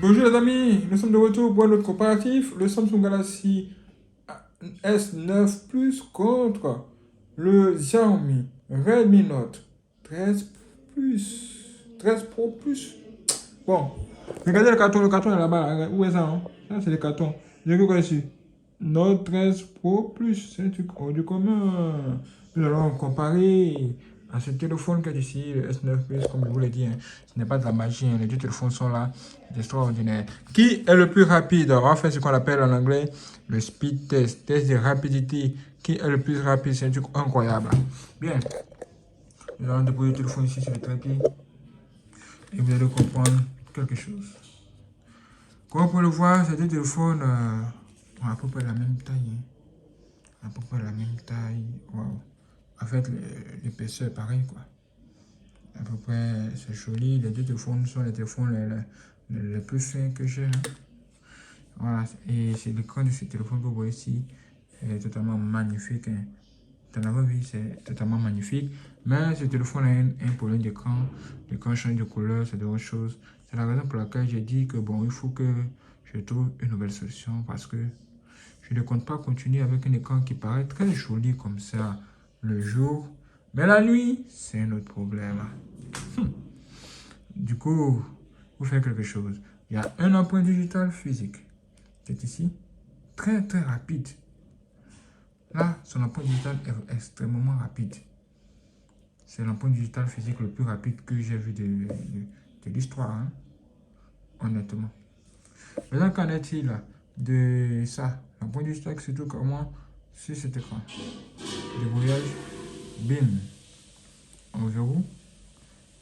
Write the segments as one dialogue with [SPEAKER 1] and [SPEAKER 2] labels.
[SPEAKER 1] Bonjour les amis, nous sommes de retour pour un autre comparatif. Le Samsung Galaxy S9 Plus contre le Xiaomi Redmi Note 13 Plus. 13 Pro Plus. Bon, regardez le carton est là-bas. Où est ça? Ça, c'est le carton. J'ai vu quoi ici? Note 13 Pro Plus. C'est un truc hors du commun. Nous allons comparer à ce téléphone qui est ici, le S9 Plus, comme je vous l'ai dit. Ce n'est pas de la magie. Les deux téléphones sont là. C'est extraordinaire. Qui est le plus rapide? On va faire ce qu'on appelle en anglais le speed test. Test de rapidité. Qui est le plus rapide? C'est un truc incroyable. Bien. Nous allons déposer le téléphone ici sur le trépied. Et vous allez comprendre quelque chose. Comme vous pouvez le voir, ces deux téléphones ont à peu près la même taille. À peu près la même taille. Wow. En fait, l'épaisseur est pareil, quoi. À peu près, c'est joli. Les deux téléphones sont les téléphones les plus fins que j'ai. Voilà. Et c'est l'écran de ce téléphone que vous voyez ici. C'est totalement magnifique. Dans la vraie vie, c'est totalement magnifique. Mais ce téléphone a un problème d'écran. L'écran change de couleur, c'est d'autres choses. C'est la raison pour laquelle j'ai dit que bon, il faut que je trouve une nouvelle solution parce que je ne compte pas continuer avec un écran qui paraît très joli comme ça le jour. Mais la nuit, c'est un autre problème. Du coup, vous faites quelque chose. Il y a un empreinte digital physique qui est ici, très très rapide. Là, son empreinte digitale est extrêmement rapide. C'est l'empreinte digitale physique le plus rapide que j'ai vu de l'histoire, hein, honnêtement. Maintenant, qu'en est-il de ça? L'empreinte digitale, c'est tout comment sur cet écran. Déverrouillage, bim. On verrou.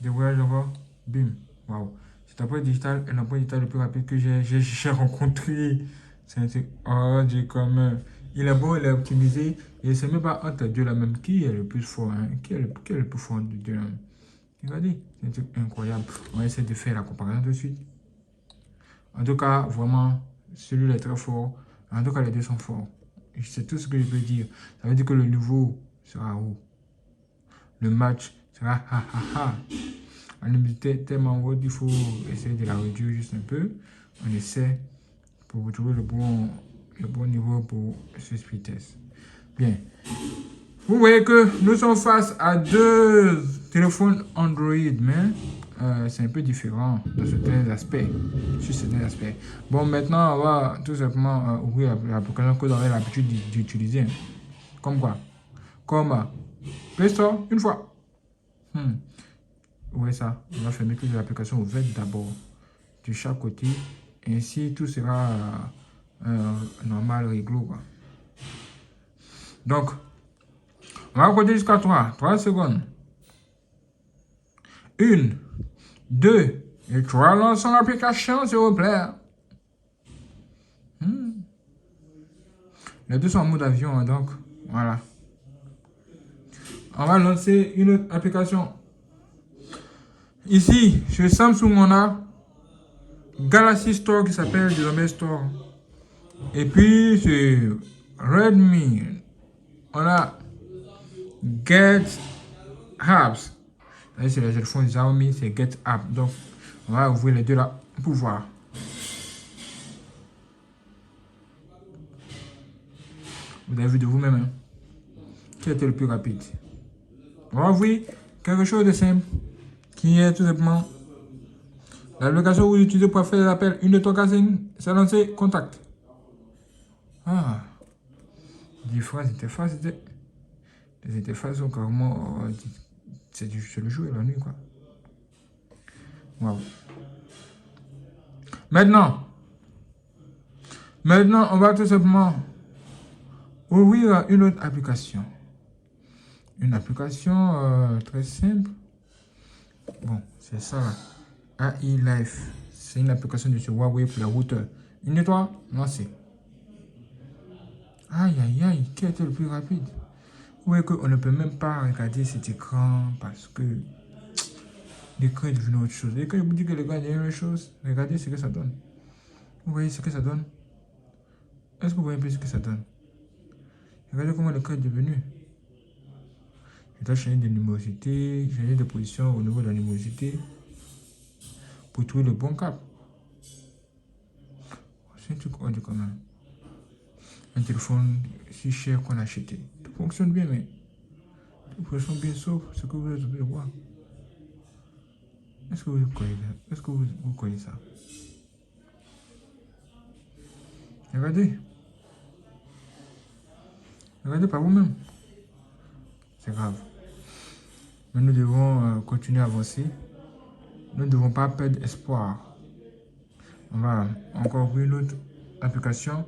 [SPEAKER 1] Déverrouillage encore, bim. Waouh. Cette empreinte digitale est l'empreinte digitale le plus rapide que j'ai rencontré. C'est un truc hors du commun. Il est bon, il est optimisé. Et c'est même pas entre deux là même. Qui est le plus fort, hein? Qui est le plus fort de deux là même? Regardez, c'est un truc incroyable. On va essayer de faire la comparaison de suite. En tout cas, vraiment, celui-là est très fort. En tout cas, les deux sont forts. C'est tout ce que je peux dire. Ça veut dire que le niveau sera haut. Le match sera ha ha ha. On est tellement haut qu'il faut essayer de la réduire juste un peu. On essaie pour trouver le bon niveau pour ce speed test. Bien. Vous voyez que nous sommes face à deux téléphones Android, mais c'est un peu différent dans certains aspects. Sur certains aspects. Bon, maintenant, on va tout simplement ouvrir l'application que vous avez l'habitude d'utiliser. Comme quoi? Comme Play Store, une fois. Vous voyez ça? On va fermer toutes les applications ouvertes d'abord, de chaque côté. Ainsi, tout sera normal, réglo, quoi. Donc, on va compter jusqu'à 3. 3 secondes. 1, 2 et 3. Lançons l'application, s'il vous plaît. Les deux sont en mode avion, hein, donc voilà. On va lancer une autre application. Ici, chez Samsung, on a Galaxy Store qui s'appelle désormais Store. Et puis, sur Redmi, on a Get Apps. C'est le téléphone Xiaomi, c'est Get App. Donc, on va ouvrir les deux là pour voir. Vous avez vu de vous-même, hein? Qui était le plus rapide? On va ouvrir quelque chose de simple, qui est tout simplement l'application que vous utilisez pour faire l'appel 1, 2, 3, 4, 5, c'est lancé, contact. Ah, différentes interfaces, les interfaces sont carrément, c'est le jour et la nuit, quoi. Wow. Maintenant, on va tout simplement ouvrir une autre application. Une application très simple. Bon, c'est ça là. AI Life. C'est une application de chez Huawei pour la routeur. Une étoile, lancée. Aïe, aïe, aïe, qui a été le plus rapide? Vous voyez qu'on ne peut même pas regarder cet écran parce que l'écran est devenu autre chose. Et quand je vous dis que l'écran est devenu autre chose, regardez ce que ça donne. Vous voyez ce que ça donne? Est-ce que vous voyez un peu ce que ça donne? Regardez comment l'écran est devenu. Je dois changer de luminosité, changer de position au niveau de la luminosité pour trouver le bon cap. C'est un truc hors du commun. Un téléphone si cher qu'on a acheté. Tout fonctionne bien, mais tout fonctionne bien sauf ce que vous devez voir. Est-ce que vous croyez ça? Regardez. Regardez par vous-même. C'est grave. Mais nous devons continuer à avancer. Nous ne devons pas perdre espoir. On va encore ouvrir une autre application.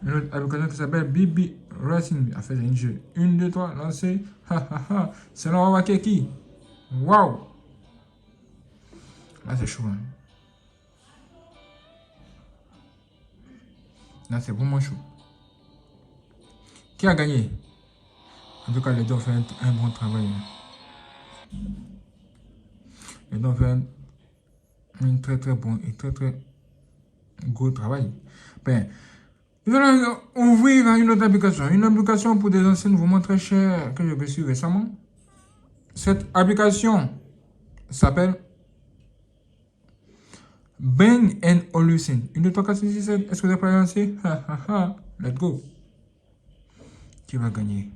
[SPEAKER 1] Une autre application qui s'appelle BB Racing. En fait, c'est un jeu. 1, 2, 3, lancé. C'est là, on va voir qui. Waouh! Là, c'est chaud. Hein? Là, c'est vraiment chaud. Qui a gagné? En tout cas, les deux ont fait un bon travail. Hein? Les deux ont fait un très très bon et très très gros travail. Ben, nous allons ouvrir une autre application. Une application pour des enseignes vraiment très chères que j'ai reçues récemment. Cette application s'appelle Bang & Olufsen. 1, 2, 3, 4, 5, 6, 7. Est-ce que vous êtes prêts à lancer? Let's go. Qui va gagner?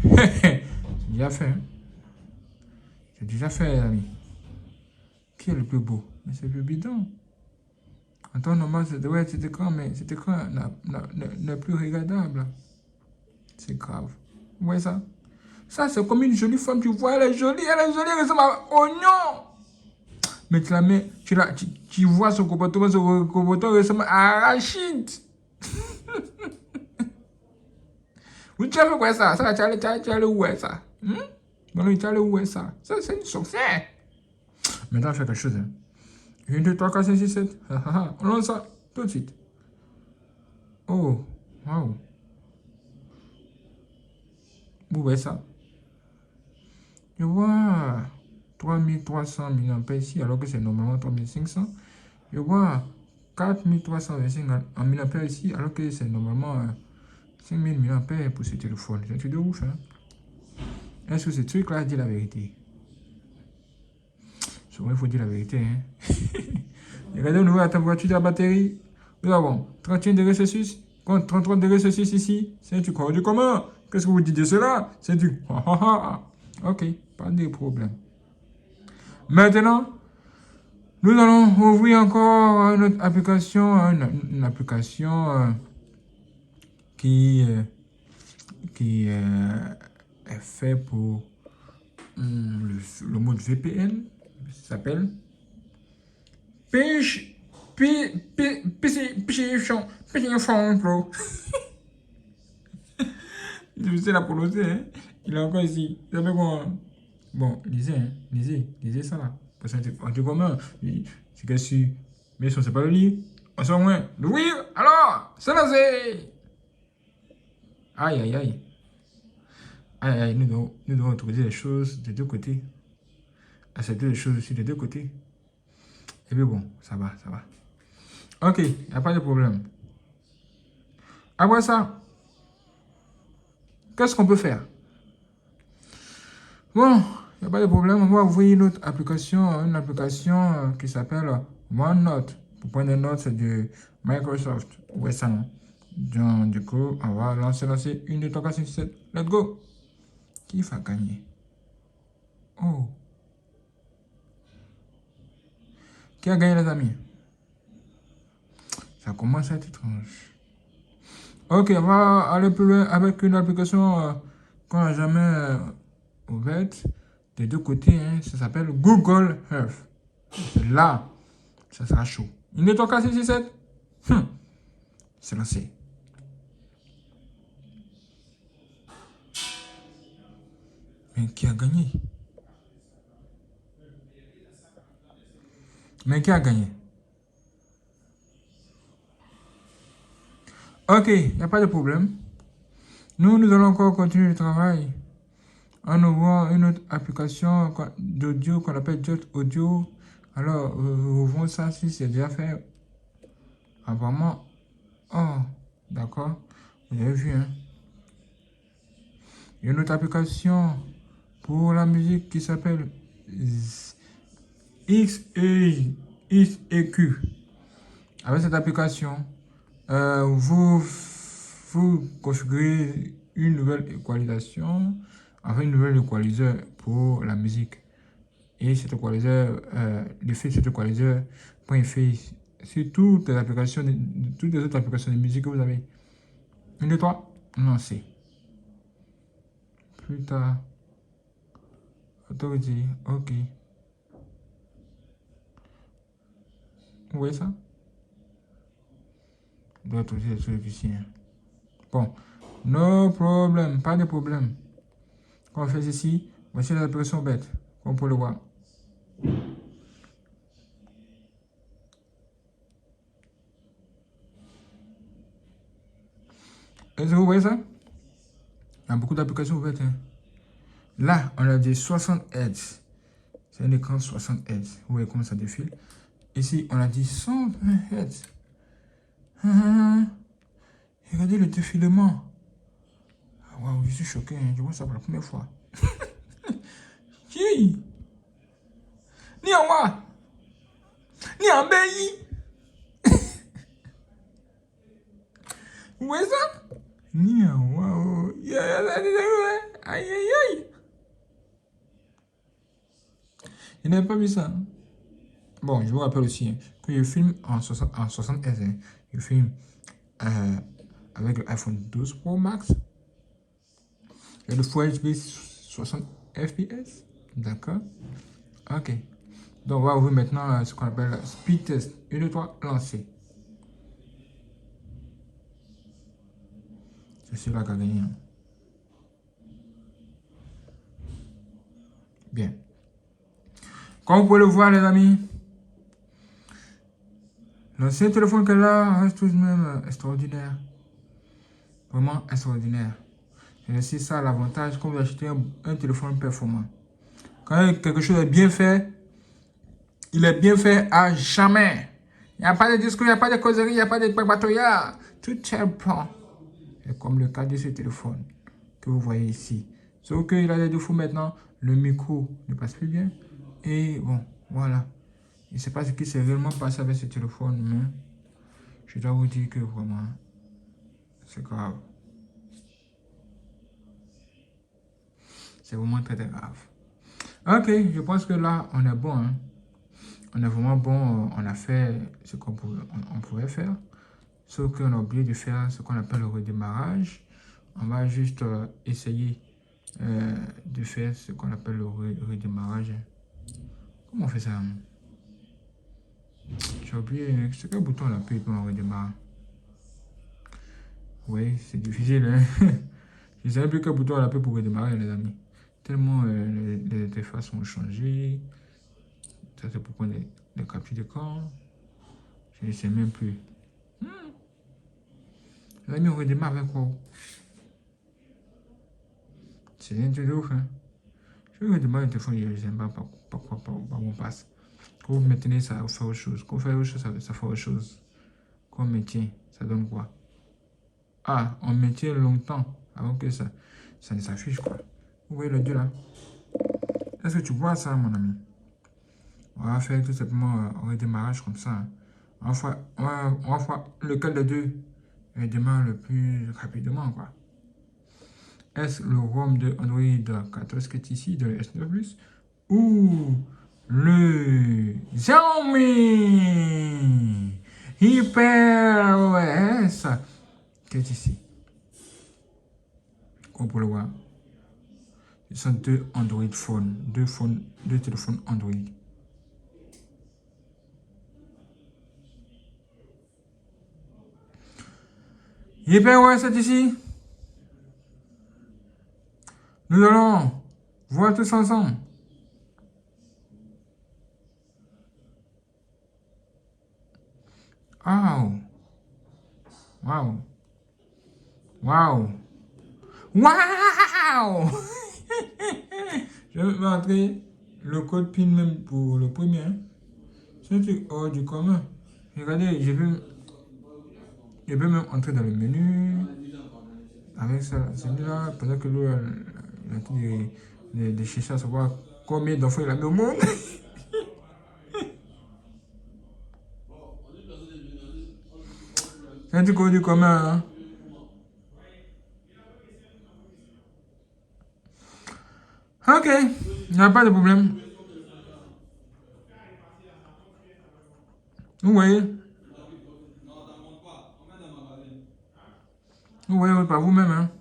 [SPEAKER 1] C'est déjà fait. Hein? C'est déjà fait, les amis. Qui est le plus beau? Mais c'est le bidon. En temps normal, c'est ouais, cet écran, mais cet écran n'est plus regardable. C'est grave. Vous voyez ça? Ça, c'est comme une jolie femme, tu vois, elle est jolie, elle ressemble à oignon. Mais tu la mets, tu vois son comportement ressemble à arachide. Vous tu as fait quoi ça? Ça, tu as où est ça? Bon, tu as où est ça? Ça, c'est une sorcière. Maintenant, on fait quelque chose. Hein. 1, 2, 3, 4, 5, 6, 7. On lance ça tout de suite. Oh, waouh. Vous voyez ça? Je vois 3300 mAh ici, alors que c'est normalement 3500. Je vois 4325 en mAh ici, alors que c'est normalement 5000 mAh pour ce téléphone. C'est un truc de ouf, hein? Est-ce que ce truc-là dit la vérité? Souvent, il faut dire la vérité, hein? Regardez au niveau de la température de la batterie. Nous avons 31 degrés Celsius contre 33 degrés Celsius ici. C'est un truc hors du commun. Qu'est-ce que vous dites de cela? C'est du... Ok, pas de problème. Maintenant, nous allons ouvrir encore une autre application, une application qui est fait pour le mode VPN. Ça s'appelle Pro. Je sais la prononcer, hein. Il est encore ici. Bon, lisez, hein. Lisez ça là. Parce que en tout commun, c'est que si. Mais si on ne sait pas le lire, on sait au moins l'ouvrir. Alors, c'est lancé. Aïe, aïe, aïe. Aïe, aïe, nous devons autoriser les choses des deux côtés. Accepter les choses aussi des deux côtés. Et puis bon, ça va. Ok, il n'y a pas de problème. Après ça, qu'est-ce qu'on peut faire? Bon, il n'y a pas de problème. On va ouvrir une autre application, qui s'appelle OneNote. Pour prendre des notes, c'est de Microsoft. Ouais, ça, non? Donc, du coup, on va lancer 1, 2, 3, 4, 5, 6, 7. Let's go! Qui va gagner? Oh! Qui a gagné, les amis? Ça commence à être étrange. Ok, on va aller plus loin avec une application qu'on n'a jamais ouverte. Des deux côtés, hein, ça s'appelle Google Earth. Là, ça sera chaud. 1, 2, 3, 4, 5, 6, 7. C'est lancé. Mais qui a gagné? Ok, il n'y a pas de problème. Nous allons encore continuer le travail en ouvrant une autre application d'audio qu'on appelle Jot Audio. Alors, ouvrons ça si c'est déjà fait. Apparemment, oh, d'accord. Vous avez vu, hein. Il y a une autre application pour la musique qui s'appelle XEQ. Avec cette application, vous configurez une nouvelle équalisation, enfin une nouvelle équaliseur pour la musique. Et cet équaliseur, l'effet de cet équaliseur prend effet sur toutes les applications, toutes les autres applications de musique que vous avez. Une, deux, trois, lancez. Plus tard, autorité, ok. Vous voyez ça? Il doit être aussi des trucs ici. Hein. Bon, no problème, pas de problème. Quand on fait ceci, voici les applications bêtes, comme on peut le voir. Est-ce que vous voyez ça? Il y a beaucoup d'applications bêtes. Hein. Là, on a dit 60 Hz. C'est un écran 60 Hz. Vous voyez comment ça défile. Ici, on a dit 120 Hz. Regardez le défilement. Ah, waouh, je suis choqué. Hein. Je vois ça pour la première fois. Qui? Ni en moi. Ni en pays. Vous voyez ça? Ni en moi. Aïe, aïe, aïe. Je n'avais pas vu ça. Hein. Bon, je vous rappelle aussi hein, que je filme en 60 Hz. Hein. Je filme avec l'iPhone 12 Pro Max. Et le Full HD 60 FPS. D'accord. Ok. Donc, on va ouvrir maintenant ce qu'on appelle speed test. 1, 2, 3, lancer. C'est celui-là qui a gagné. Hein. Bien. Comme vous pouvez le voir, les amis, l'ancien téléphone qu'elle a reste tout de même extraordinaire. Vraiment extraordinaire. Et c'est ça l'avantage quand vous achetez un téléphone performant. Quand quelque chose est bien fait, il est bien fait à jamais. Il n'y a pas de discours, il n'y a pas de causerie, il n'y a pas de pépatoya. Tout est bon. Et comme le cas de ce téléphone que vous voyez ici. Sauf qu'il a des défauts maintenant. Le micro ne passe plus bien. Et bon, voilà. Je ne sais pas ce qui s'est réellement passé avec ce téléphone, mais je dois vous dire que vraiment, c'est grave. C'est vraiment très, très grave. Ok, je pense que là, on est bon. Hein. On est vraiment bon. On a fait ce qu'on pouvait faire. Sauf qu'on a oublié de faire ce qu'on appelle le redémarrage. On va juste essayer de faire ce qu'on appelle le redémarrage. Comment on fait ça? J'ai oublié. C'est quel bouton on appuie pour on redémarre? Oui, c'est difficile. Hein? Je ne sais plus quel bouton on appuie pour redémarrer, les amis. Tellement les interfaces ont changé. Ça, c'est pour prendre les captures d'écran. Je ne sais même plus. Les amis, on redémarre avec quoi? C'est rien de ouf. Hein? Je vais redémarrer le téléphone, je ne sais pas par où on passe. Quand vous maintenez, ça fait autre chose. Quand vous faites autre chose, ça fait autre chose. Quand on maintient, ça donne quoi? Ah, on maintient longtemps avant que ça ne s'affiche, quoi. Vous voyez le 2 là? Est-ce que tu vois ça, mon ami? On va faire tout simplement un redémarrage comme ça. On va voir lequel des deux redémarre le plus rapidement, quoi. Est-ce le ROM de Android 14 qui est ici, de S9 Plus, ou le Xiaomi HyperOS qui est ici? Comme vous le voir, ce sont deux Android phones, deux téléphones Android. HyperOS est ici. Nous allons voir tous ensemble. Waouh! Waouh! Waouh! Waouh! Je vais montrer le code PIN même pour le premier. C'est un truc hors du commun. Regardez, je peux même entrer dans le menu avec ça. C'est là, pendant que lui, il a tout de chercher à savoir combien d'enfants il a mis au monde. C'est un truc du commun. Hein? Ok, il n'y a pas de problème. Vous voyez? Vous voyez par vous-même. Hein?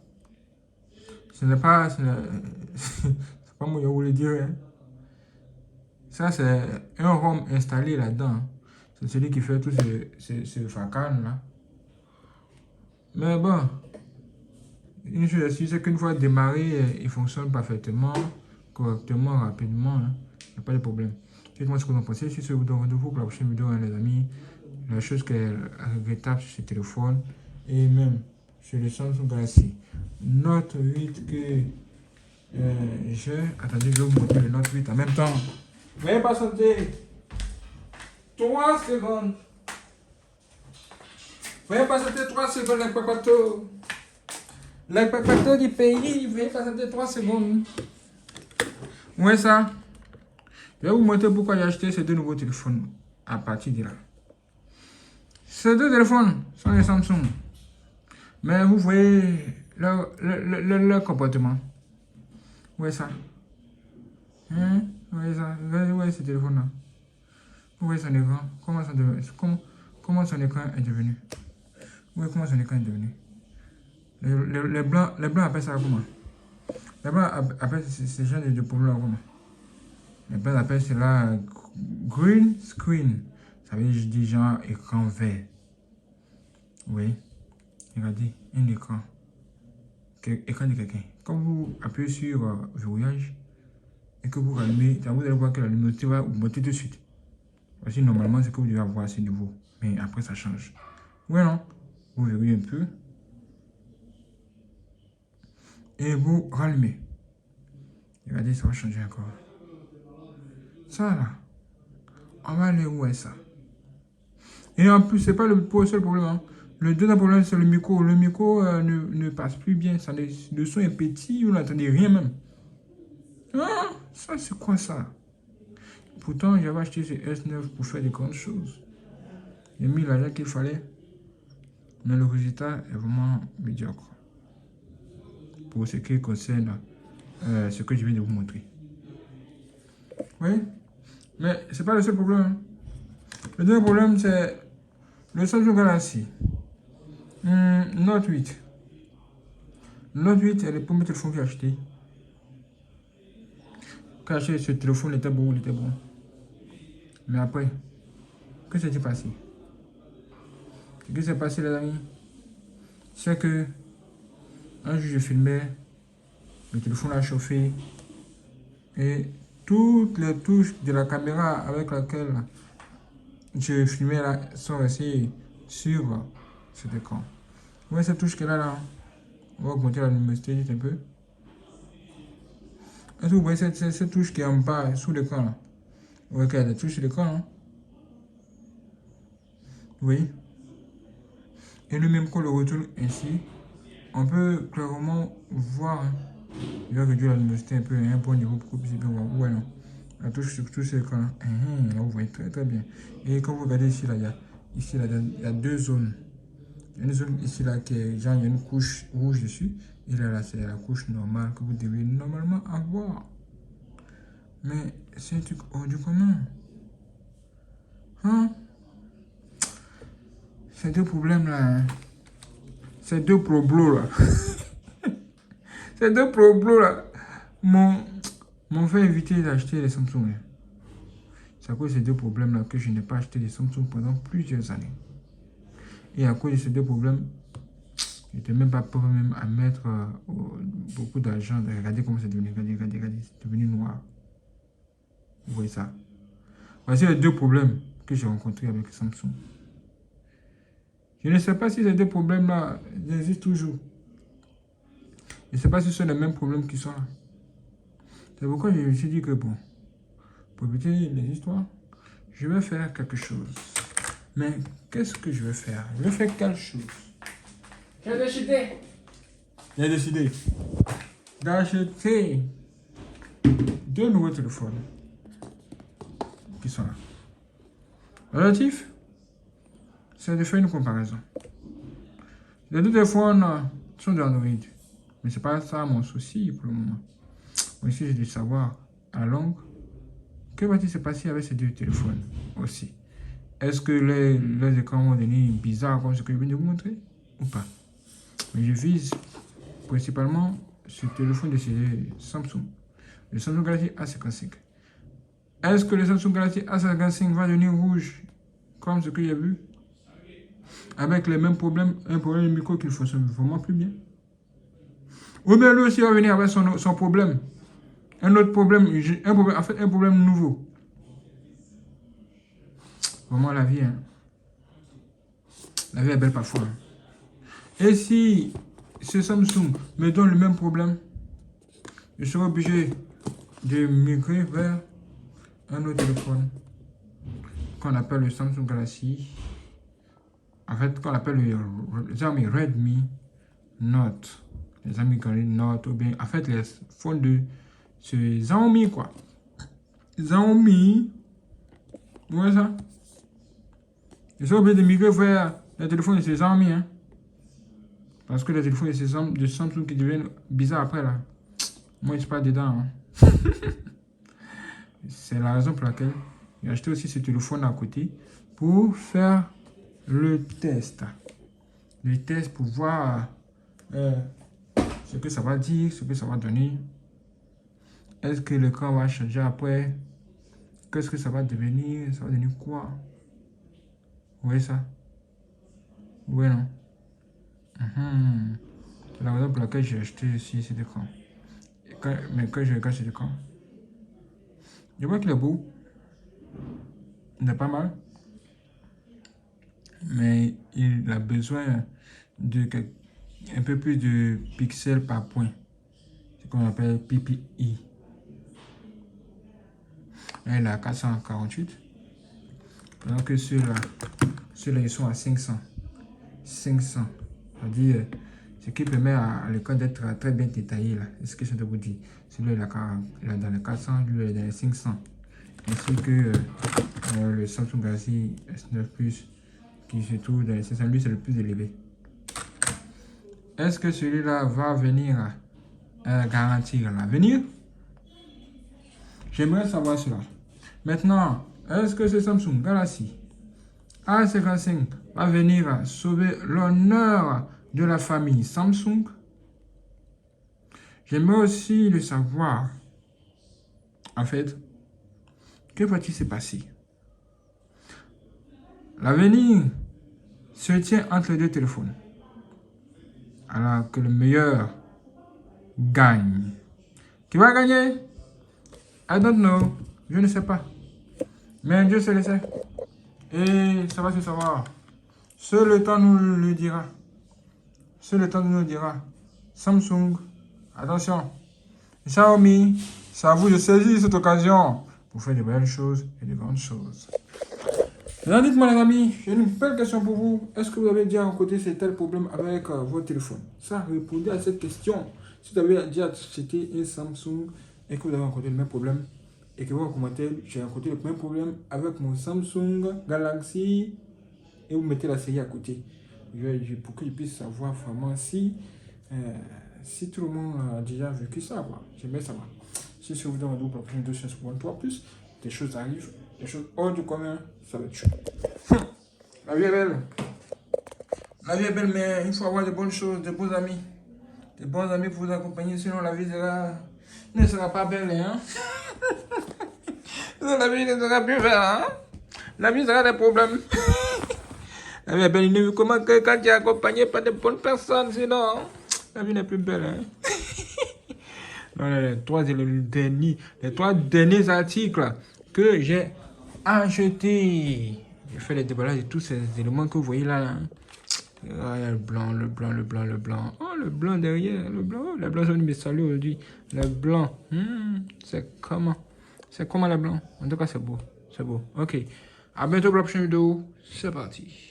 [SPEAKER 1] Ce n'est pas... c'est pas moi qui vous le dire. Hein? Ça, c'est un rhum installé là-dedans. Hein? C'est celui qui fait tout ce facane-là. Mais bon, une chose est sûre, c'est qu'une fois démarré, il fonctionne parfaitement, correctement, rapidement. Hein. Il n'y a pas de problème. Dites-moi ce que vous en pensez. Si ce vous donne rendez-vous pour la prochaine vidéo, hein, les amis. La chose qui est regrettable sur ce téléphone et même sur le Samsung Galaxy Note 8 que j'ai. Attendez, je vais vous montrer le Note 8 en même temps. Veuillez patienter 3 secondes. Veuillez patienter 3 secondes, les papatos. Les papatos du pays, veuillez patienter 3 secondes. Ouais, ça. Je vais vous montrer pourquoi j'ai acheté ces deux nouveaux téléphones à partir de là. Ces deux téléphones sont les Samsung. Mais vous voyez leur comportement. Vous voyez ça? Hein? Vous voyez ça? Vous voyez ce téléphone-là? Vous voyez son écran? Comment son écran est devenu? Vous voyez comment son écran est devenu? Les blancs appellent ça comment? Les blancs appellent ce genre de problème comment? Les blancs appellent cela green screen. Ça veut dire genre écran vert. Oui. Regardez, un écran. Écran de quelqu'un. Quand vous appuyez sur verrouillage et que vous rallumez, vous allez voir que la luminosité va augmenter tout de suite. Voici normalement ce que vous devez avoir à ce niveau. Mais après ça change. Oui, non? Vous verrouillez un peu. Et vous rallumez. Regardez, ça va changer encore. Ça là. On va aller où est ça? Et en plus, c'est pas le seul problème. Hein. Le deuxième problème, c'est le micro. Le micro ne passe plus bien. Le son est petit, vous n'entendez rien même. Ah, ça, c'est quoi ça? Pourtant, j'avais acheté ce S9 pour faire des grandes choses. J'ai mis l'argent qu'il fallait. Mais le résultat est vraiment médiocre. Pour ce qui concerne ce que je viens de vous montrer. Oui, mais c'est pas le seul problème. Hein. Le deuxième problème, c'est le Samsung Galaxy Note 8. Note 8 est le premier téléphone que j'ai acheté. Quand j'ai acheté ce téléphone, il était bon. Mais après, que s'est-il passé? Ce qui s'est passé, les amis, c'est que un jour je filmais, le téléphone a chauffé et toutes les touches de la caméra avec laquelle je filmais là sont restées sur cet écran. Vous voyez cette touche qu'elle a là? On va augmenter la luminosité juste un peu. Est-ce que vous voyez cette touche qui est en bas sous l'écran là? Vous voyez qu'il y a des touches sur l'écran, hein? Oui. Et le même qu'on le retourne ainsi, on peut clairement voir. Hein. Il va réduire la luminosité un peu à un bon niveau pour que vous puissiez bien voir. Ouais, non. La touche sur tout l'écran là. Là, vous voyez très bien. Et quand vous regardez ici, là, il y a deux zones. Il y a une zone ici là qui est genre, il y a une couche rouge dessus. Et là c'est la couche normale que vous devez normalement avoir. Mais c'est un truc hors du commun. Hein? Ces deux problèmes là. Hein? Ces deux problèmes là. Ces deux problèmes là. M'ont fait éviter d'acheter les Samsung. Hein? C'est à cause de ces deux problèmes là que je n'ai pas acheté des Samsung pendant plusieurs années. Et à cause de ces deux problèmes, je n'étais même pas prêt même à mettre beaucoup d'argent. Regardez comment c'est devenu. Regardez. C'est devenu noir. Vous voyez ça? Voici les deux problèmes que j'ai rencontrés avec Samsung. Je ne sais pas si ces deux problèmes-là existent toujours. Je ne sais pas si ce sont les mêmes problèmes qui sont là. C'est pourquoi je me suis dit que bon, pour éviter les histoires, je vais faire quelque chose. Mais qu'est-ce que je vais faire? Je vais faire quelque chose. J'ai décidé d'acheter deux nouveaux téléphones qui sont là. L'objectif, c'est de faire une comparaison. Les deux téléphones sont d'Android. Mais c'est pas ça mon souci pour le moment. Moi ici, j'ai dû savoir à la longue, que va-t-il se passer avec ces deux téléphones aussi? Est-ce que les écrans vont devenir bizarres comme ce que je viens de vous montrer ou pas? Mais je vise principalement ce téléphone de chez Samsung. Le Samsung Galaxy A55. Est-ce que le Samsung Galaxy A55 va devenir rouge comme ce que j'ai vu? Avec les mêmes problèmes, un problème de micro qui ne fonctionne vraiment plus bien. Ou bien lui aussi va venir avec son problème. Un autre problème, en fait un problème nouveau. Vraiment la vie, hein. La vie est belle parfois. Hein. Et si ce Samsung me donne le même problème, je serai obligé de migrer vers un autre téléphone qu'on appelle le Samsung Galaxy. En fait, qu'on appelle les amis Redmi Note. Les amis Galaxy Note ou bien, en fait, les phones de ce Xiaomi, quoi. Xiaomi. Vous voyez ça? Je suis obligé de migrer vers les téléphones de ces Xiaomi, hein. Parce que les téléphones de Samsung qui deviennent bizarres après, là. Moi, je ne suis pas dedans, hein. C'est la raison pour laquelle j'ai acheté aussi ce téléphone à côté pour faire le test. Le test pour voir ce que ça va dire, ce que ça va donner. Est-ce que l'écran va changer après? Qu'est-ce que ça va devenir? Ça va devenir quoi? Vous voyez ça? Oui, non? C'est la raison pour laquelle j'ai acheté ici cet écran. Mais quand je regarde cet écran, je vois qu'il est beau. Il est pas mal. Mais il a besoin de un peu plus de pixels par point. Ce qu'on appelle PPI. Là, il est à 448. Alors que ceux-là, ils sont à 500. 500. C'est-à-dire, ce qui permet à l'écran d'être très bien détaillé. C'est ce que je viens de vous dire. Celui-là, il est dans les 400, lui, il est dans les 500. Ainsi que le Samsung Galaxy S9 Plus qui se trouve dans les 500. Lui, c'est le plus élevé. Est-ce que celui-là va venir garantir l'avenir? J'aimerais savoir cela. Maintenant, est-ce que ce Samsung Galaxy A55 va venir sauver l'honneur de la famille Samsung? J'aimerais aussi le savoir. En fait, que va-t-il se passer? L'avenir se tient entre les deux téléphones. Alors que le meilleur gagne. Qui va gagner? I don't know. Je ne sais pas. Mais Dieu sait le sait. Et ça va se savoir. Seul le temps nous le dira. Seul le temps nous le dira. Samsung, attention. Xiaomi, c'est à vous de saisir cette occasion pour faire de belles choses et de grandes choses. Maintenant, dites-moi les amis, j'ai une belle question pour vous. Est-ce que vous avez déjà rencontré ces tels problèmes avec votre téléphone? Ça, répondez à cette question. Si vous avez déjà acheté un Samsung et que vous avez rencontré le même problème, et que vous en commentaire, j'ai rencontré le même problème avec mon Samsung Galaxy, et vous mettez la série à côté. Pour que je puisse savoir vraiment si tout le monde a déjà vécu ça. J'aimerais savoir. Si je vous donne la prochaine 2 plus, des choses arrivent, des choses hors du commun, ça va être chaud. La vie est belle. La vie est belle, mais il faut avoir de bonnes choses, de bons amis. De bons amis pour vous accompagner, sinon la vie ne sera pas belle, hein. La vie ne sera plus belle, hein. La vie sera des problèmes. La vie est belle, il ne comment que quand tu es accompagné par de bonnes personnes, sinon la vie n'est plus belle, hein. Non, les trois derniers articles que j'ai achetés. J'ai fait les déballages de tous ces éléments que vous voyez là. Ah, il y a le blanc, le blanc, le blanc, le blanc. Oh, le blanc derrière, le blanc. Oh, le blanc, ça me salue aujourd'hui. Le blanc. C'est comment? C'est comment le blanc? En tout cas, c'est beau. C'est beau. Ok. À bientôt pour la prochaine vidéo. C'est parti.